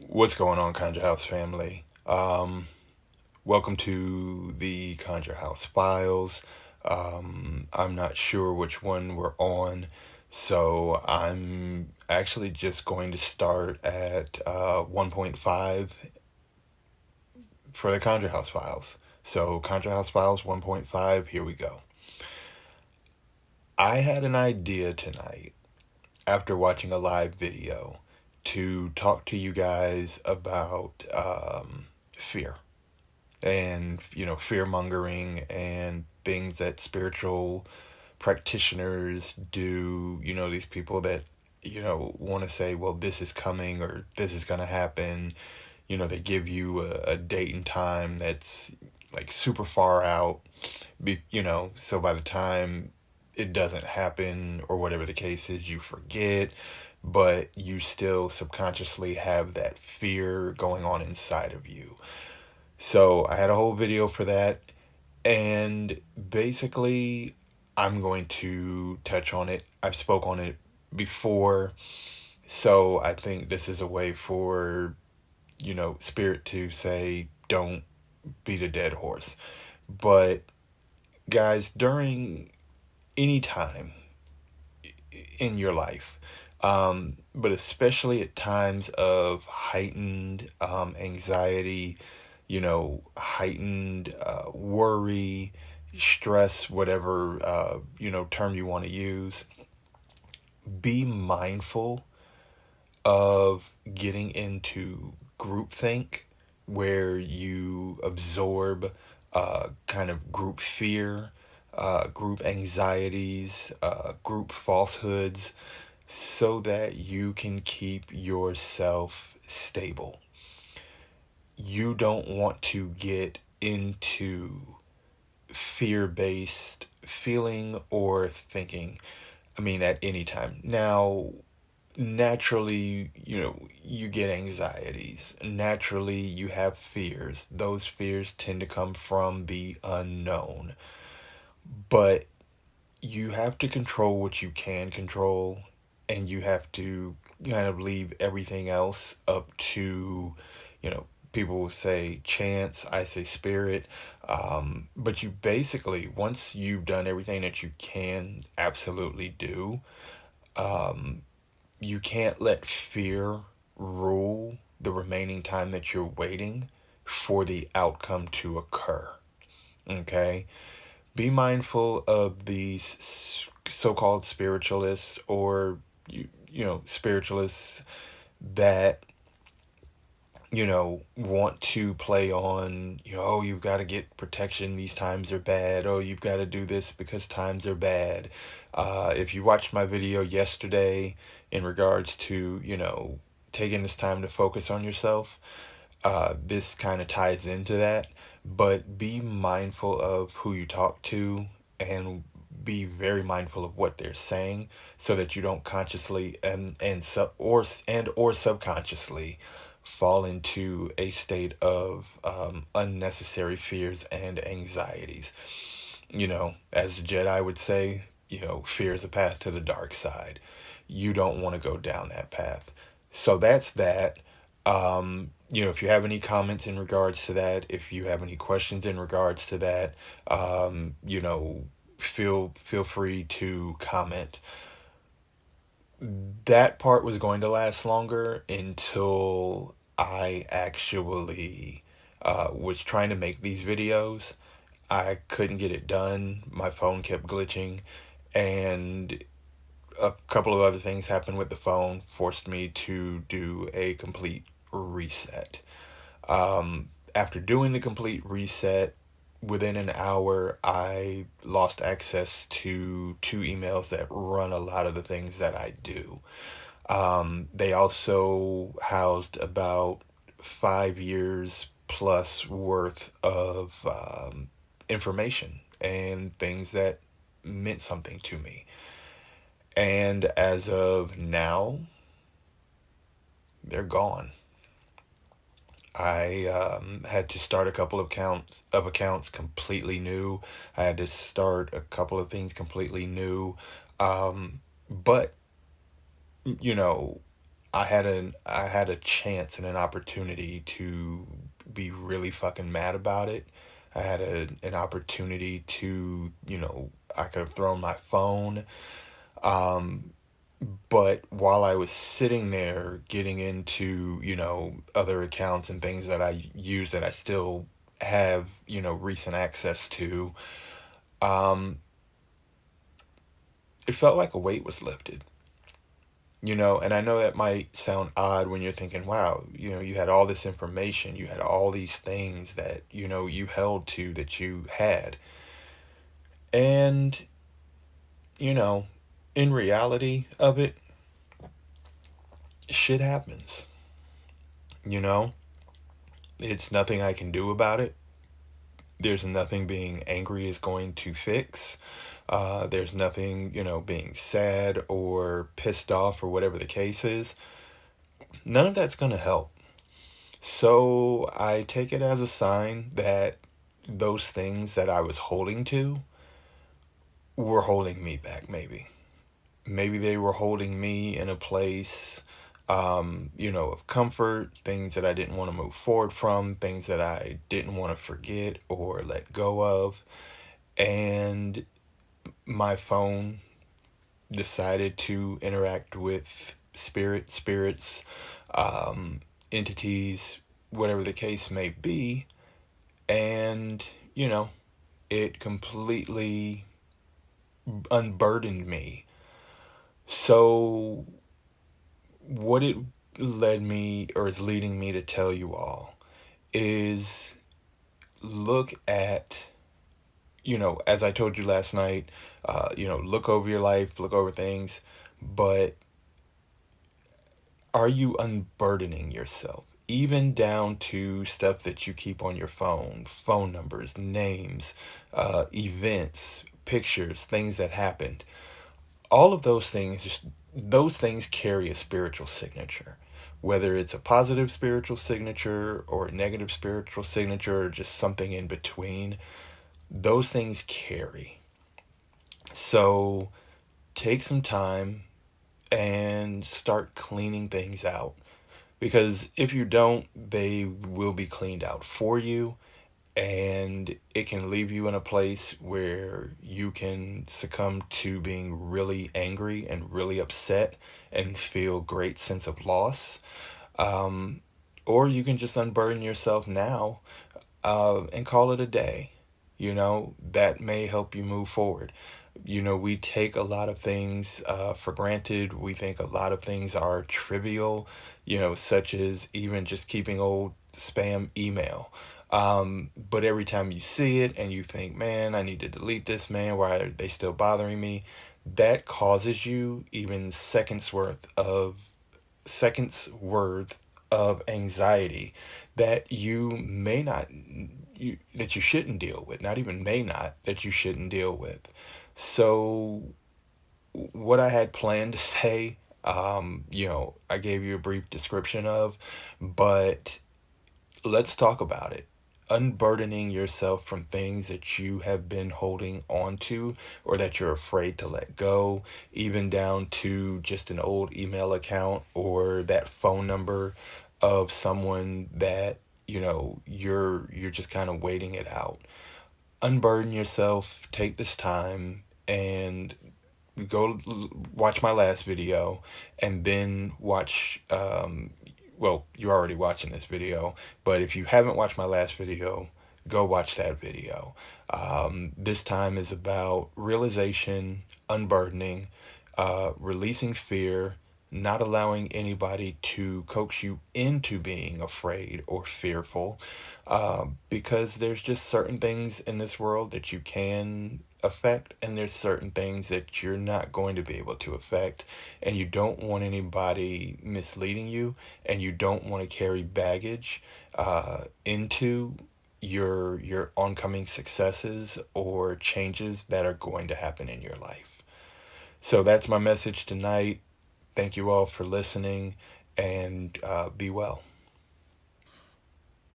What's going on, Conjure House family? Welcome to the Conjure House Files. I'm not sure which one we're on, so I'm actually just going to start at 1.5 for the Conjure House Files. So, Conjure House Files 1.5, here we go. I had an idea tonight after watching a live video to talk to you guys about fear and fear mongering and things that spiritual practitioners do. These people that want to say, well, this is coming or this is going to happen. They give you a date and time that's like super far out. So by the time it doesn't happen or whatever the case is, you forget, but you still subconsciously have that fear going on inside of you. So I had a whole video for that, and basically I'm going to touch on it. I've spoke on it before, so I think this is a way for, spirit to say, don't beat a dead horse. But guys, during any time in your life, but especially at times of heightened anxiety, heightened worry, stress, whatever, term you want to use, be mindful of getting into groupthink where you absorb kind of group fear, group anxieties, group falsehoods, so that you can keep yourself stable. You don't want to get into fear based feeling or thinking, I mean, at any time. Now, naturally, you get anxieties. Naturally, you have fears. Those fears tend to come from the unknown. But you have to control what you can control, and you have to kind of leave everything else up to, people will say chance, I say spirit. But you basically, once you've done everything that you can absolutely do, um, you can't let fear rule the remaining time that you're waiting for the outcome to occur. Okay? Be mindful of these so-called spiritualists, or spiritualists that want to play on, oh, you've got to get protection, these times are bad, oh, you've got to do this because times are bad. If you watched my video yesterday in regards to, taking this time to focus on yourself, this kind of ties into that. But be mindful of who you talk to, and be very mindful of what they're saying, so that you don't consciously and or subconsciously fall into a state of unnecessary fears and anxieties. As the Jedi would say, fear is a path to the dark side. You don't want to go down that path. So that's that. If you have any comments in regards to that, if you have any questions in regards to that, feel free to comment. That part was going to last longer until I actually was trying to make these videos. I couldn't get it done. My phone kept glitching, and a couple of other things happened with the phone, forced me to do a complete reset. After doing the complete reset, within an hour, I lost access to two emails that run a lot of the things that I do. They also housed about 5 years plus worth of information and things that meant something to me. And as of now, they're gone. I had to start a couple of accounts completely new. I had to start a couple of things completely new. But you know, I had a chance and an opportunity to be really fucking mad about it. I had an opportunity to, I could have thrown my phone. Um, but while I was sitting there getting into, other accounts and things that I use that I still have, recent access to, um, it felt like a weight was lifted. And I know that might sound odd when you're thinking, wow, you had all this information, you had all these things that, you held to that you had. And, you know, in reality of it, shit happens. You know, it's nothing I can do about it. There's nothing being angry is going to fix. There's nothing, being sad or pissed off or whatever the case is. None of that's going to help. So I take it as a sign that those things that I was holding to were holding me back, maybe. Maybe they were holding me in a place, of comfort, things that I didn't want to move forward from, things that I didn't want to forget or let go of. And my phone decided to interact with spirits, um, entities, whatever the case may be. And, it completely unburdened me. So, what it led me or is leading me to tell you all is look at, as I told you last night, look over your life, look over things, but are you unburdening yourself? Even down to stuff that you keep on your phone numbers, names, events, pictures, things that happened. All of those things carry a spiritual signature. Whether it's a positive spiritual signature or a negative spiritual signature or just something in between, those things carry. So take some time and start cleaning things out. Because if you don't, they will be cleaned out for you. And it can leave you in a place where you can succumb to being really angry and really upset and feel great sense of loss. Um, or you can just unburden yourself now and call it a day. That may help you move forward. We take a lot of things for granted. We think a lot of things are trivial, such as even just keeping old spam email. But every time you see it and you think, man, I need to delete this, man, why are they still bothering me? That causes you even seconds worth of anxiety that you may not that you shouldn't deal with, not even may not, that you shouldn't deal with. So what I had planned to say, I gave you a brief description of, but let's talk about it. Unburdening yourself from things that you have been holding on to or that you're afraid to let go, even down to just an old email account or that phone number of someone that, you're just kind of waiting it out. Unburden yourself, take this time and watch my last video and then watch well, you're already watching this video, but if you haven't watched my last video, go watch that video. This time is about realization, unburdening, releasing fear, not allowing anybody to coax you into being afraid or fearful, because there's just certain things in this world that you can affect, and there's certain things that you're not going to be able to affect, and you don't want anybody misleading you, and you don't want to carry baggage into your oncoming successes or changes that are going to happen in your life. So that's my message tonight. Thank you all for listening, and be well.